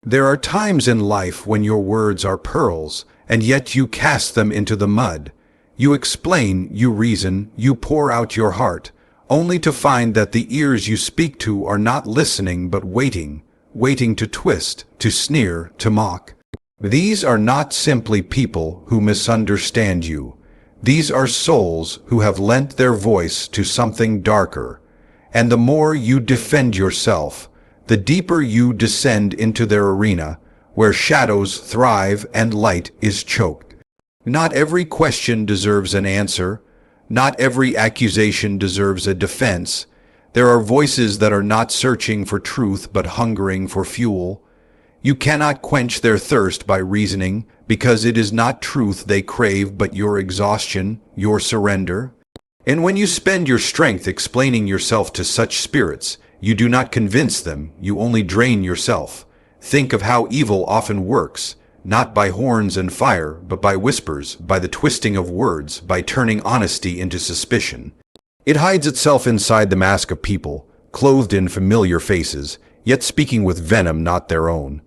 There are times in life when your words are pearls, and yet you cast them into the mud. You explain, you reason, you pour out your heart, only to find that the ears you speak to are not listening but waiting, waiting to twist, to sneer, to mock. These are not simply people who misunderstand you. These are souls who have lent their voice to something darker. And the more you defend yourself, the deeper you descend into their arena, where shadows thrive and light is choked. Not every question deserves an answer. Not every accusation deserves a defense. There are voices that are not searching for truth but hungering for fuel. You cannot quench their thirst by reasoning, because it is not truth they crave but your exhaustion, your surrender. And when you spend your strength explaining yourself to such spirits, you do not convince them, you only drain yourself. Think of how evil often works, not by horns and fire, but by whispers, by the twisting of words, by turning honesty into suspicion. It hides itself inside the mask of people, clothed in familiar faces, yet speaking with venom not their own.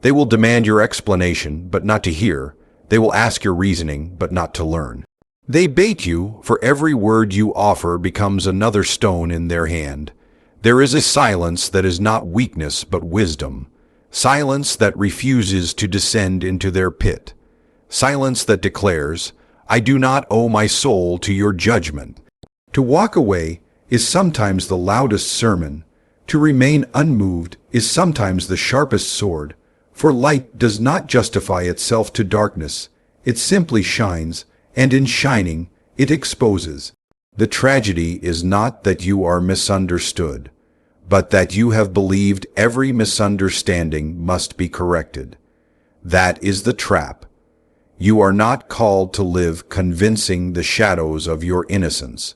They will demand your explanation, but not to hear. They will ask your reasoning, but not to learn. They bait you, for every word you offer becomes another stone in their hand. There is a silence that is not weakness but wisdom. Silence that refuses to descend into their pit. Silence that declares, I do not owe my soul to your judgment. To walk away is sometimes the loudest sermon. To remain unmoved is sometimes the sharpest sword. For light does not justify itself to darkness. It simply shines, and in shining, it exposes. The tragedy is not that you are misunderstood, but that you have believed every misunderstanding must be corrected. That is the trap. You are not called to live convincing the shadows of your innocence,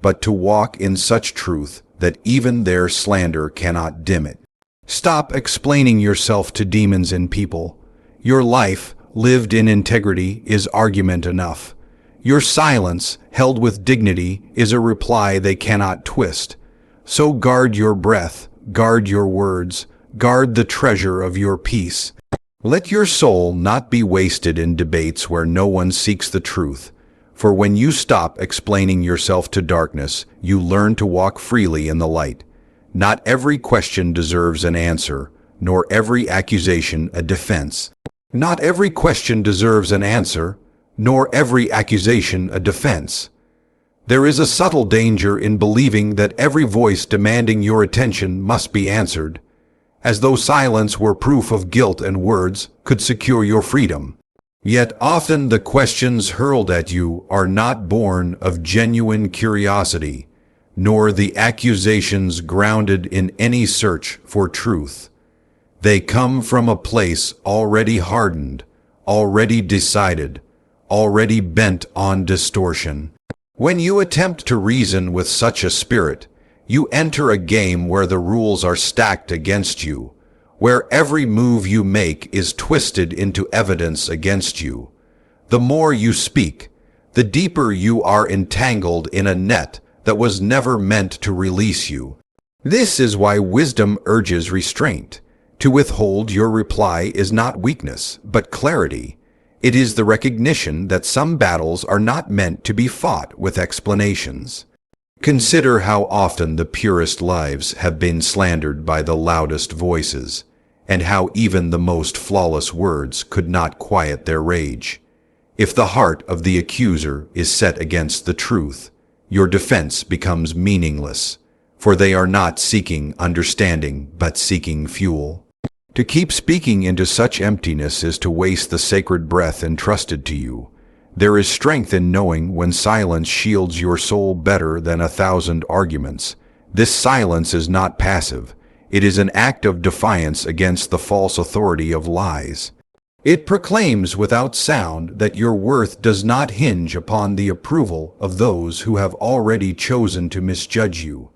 but to walk in such truth that even their slander cannot dim it. Stop explaining yourself to demons and people. Your life, lived in integrity, is argument enough. Your silence, held with dignity, is a reply they cannot twist. So guard your breath, guard your words, guard the treasure of your peace. Let your soul not be wasted in debates where no one seeks the truth. For when you stop explaining yourself to darkness, you learn to walk freely in the light. Not every question deserves an answer, nor every accusation a defense. Not every question deserves an answer, nor every accusation a defense. There is a subtle danger in believing that every voice demanding your attention must be answered, as though silence were proof of guilt and words could secure your freedom. Yet often the questions hurled at you are not born of genuine curiosity, nor the accusations grounded in any search for truth. They come from a place already hardened, already decided, already bent on distortion. When you attempt to reason with such a spirit, you enter a game where the rules are stacked against you, where every move you make is twisted into evidence against you. The more you speak, the deeper you are entangled in a net that was never meant to release you. This is why wisdom urges restraint. To withhold your reply is not weakness, but clarity. It is the recognition that some battles are not meant to be fought with explanations. Consider how often the purest lives have been slandered by the loudest voices, and how even the most flawless words could not quiet their rage. If the heart of the accuser is set against the truth, your defense becomes meaningless, for they are not seeking understanding but seeking fuel. To keep speaking into such emptiness is to waste the sacred breath entrusted to you. There is strength in knowing when silence shields your soul better than 1,000 arguments. This silence is not passive. It is an act of defiance against the false authority of lies. It proclaims without sound that your worth does not hinge upon the approval of those who have already chosen to misjudge you.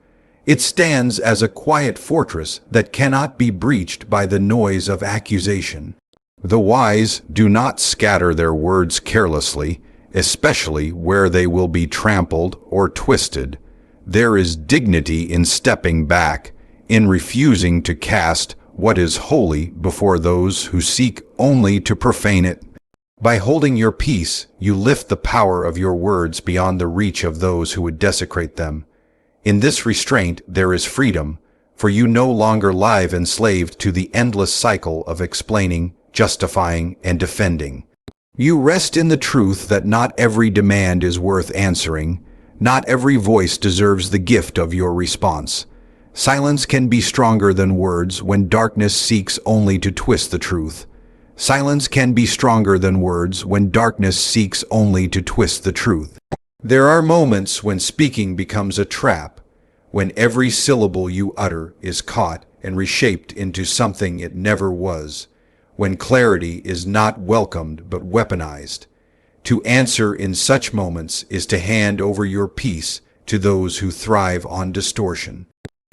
It stands as a quiet fortress that cannot be breached by the noise of accusation. The wise do not scatter their words carelessly, especially where they will be trampled or twisted. There is dignity in stepping back, in refusing to cast what is holy before those who seek only to profane it. By holding your peace, you lift the power of your words beyond the reach of those who would desecrate them. In this restraint there is freedom, for you no longer lie enslaved to the endless cycle of explaining, justifying, and defending. You rest in the truth that not every demand is worth answering, not every voice deserves the gift of your response. Silence can be stronger than words when darkness seeks only to twist the truth. Silence can be stronger than words when darkness seeks only to twist the truth. There are moments when speaking becomes a trap, when every syllable you utter is caught and reshaped into something it never was, when clarity is not welcomed but weaponized. To answer in such moments is to hand over your peace to those who thrive on distortion.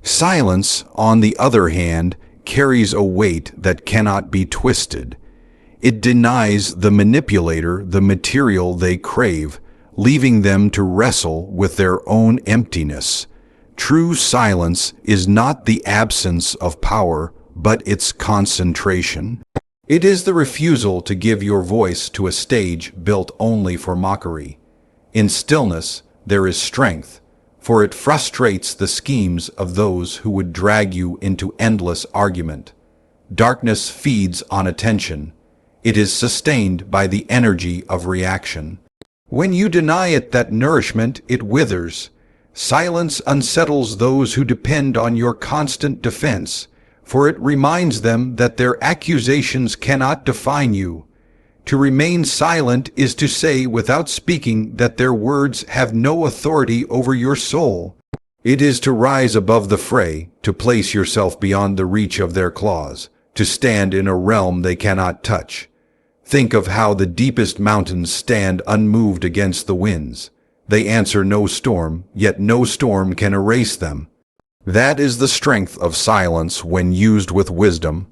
Silence, on the other hand, carries a weight that cannot be twisted. It denies the manipulator the material they crave, leaving them to wrestle with their own emptiness. True silence is not the absence of power, but its concentration. It is the refusal to give your voice to a stage built only for mockery. In stillness, there is strength, for it frustrates the schemes of those who would drag you into endless argument. Darkness feeds on attention. It is sustained by the energy of reaction. When you deny it that nourishment, it withers. Silence unsettles those who depend on your constant defense, for it reminds them that their accusations cannot define you. To remain silent is to say without speaking that their words have no authority over your soul. It is to rise above the fray, to place yourself beyond the reach of their claws, to stand in a realm they cannot touch. Think of how the deepest mountains stand unmoved against the winds. They answer no storm, yet no storm can erase them. That is the strength of silence when used with wisdom.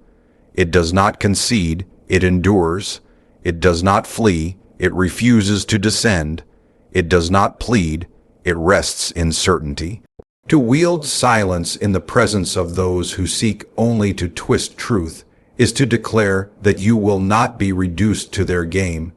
It does not concede, it endures. It does not flee, it refuses to descend. It does not plead, it rests in certainty. To wield silence in the presence of those who seek only to twist truth is to declare that you will not be reduced to their game.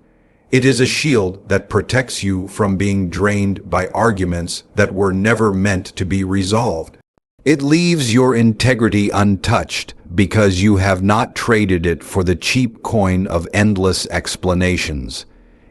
It is a shield that protects you from being drained by arguments that were never meant to be resolved. It leaves your integrity untouched because you have not traded it for the cheap coin of endless explanations.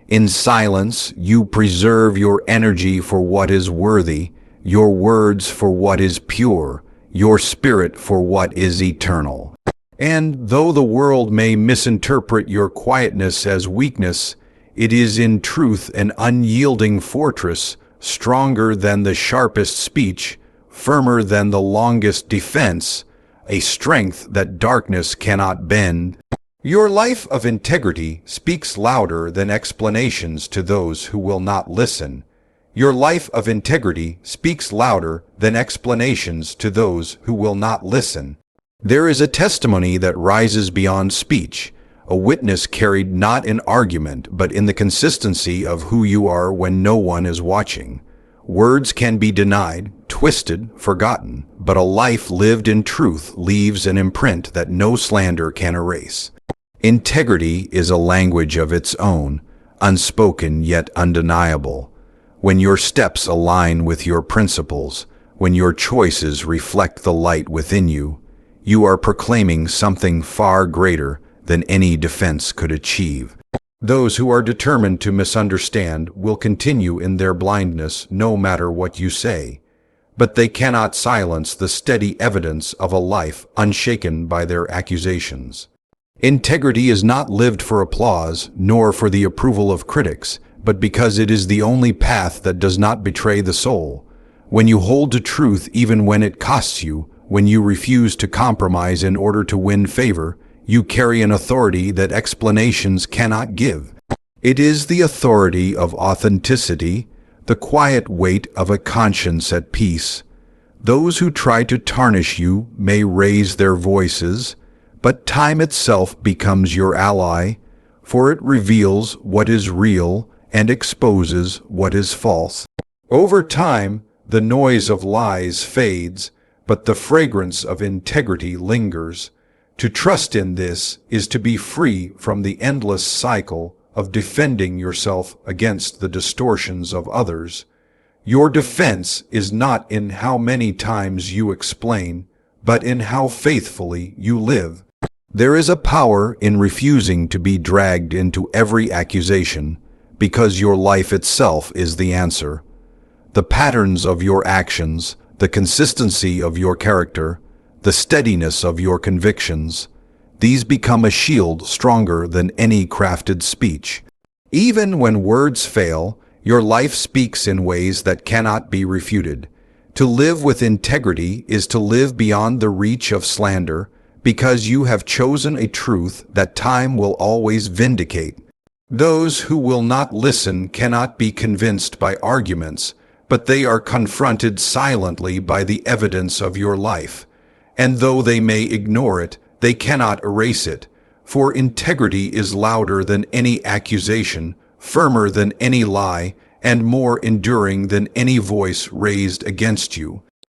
In silence, you preserve your energy for what is worthy, your words for what is pure, your spirit for what is eternal. And though the world may misinterpret your quietness as weakness, it is in truth an unyielding fortress, stronger than the sharpest speech, firmer than the longest defense, a strength that darkness cannot bend. Your life of integrity speaks louder than explanations to those who will not listen. Your life of integrity speaks louder than explanations to those who will not listen. There is a testimony that rises beyond speech, a witness carried not in argument but in the consistency of who you are when no one is watching. Words can be denied, twisted, forgotten, but a life lived in truth leaves an imprint that no slander can erase. Integrity is a language of its own, unspoken yet undeniable. When your steps align with your principles, when your choices reflect the light within you, you are proclaiming something far greater than any defense could achieve. Those who are determined to misunderstand will continue in their blindness no matter what you say, but they cannot silence the steady evidence of a life unshaken by their accusations. Integrity is not lived for applause nor for the approval of critics, but because it is the only path that does not betray the soul. When you hold to truth even when it costs you, when you refuse to compromise in order to win favor, you carry an authority that explanations cannot give. It is the authority of authenticity, the quiet weight of a conscience at peace. Those who try to tarnish you may raise their voices, but time itself becomes your ally, for it reveals what is real and exposes what is false. Over time, the noise of lies fades, but the fragrance of integrity lingers. To trust in this is to be free from the endless cycle of defending yourself against the distortions of others. Your defense is not in how many times you explain, but in how faithfully you live. There is a power in refusing to be dragged into every accusation, because your life itself is the answer. The patterns of your actions, the consistency of your character, the steadiness of your convictions, these become a shield stronger than any crafted speech. Even when words fail, your life speaks in ways that cannot be refuted. To live with integrity is to live beyond the reach of slander, because you have chosen a truth that time will always vindicate. Those who will not listen cannot be convinced by arguments, but they are confronted silently by the evidence of your life. And though they may ignore it, they cannot erase it, for integrity is louder than any accusation, firmer than any lie, and more enduring than any voice raised against you.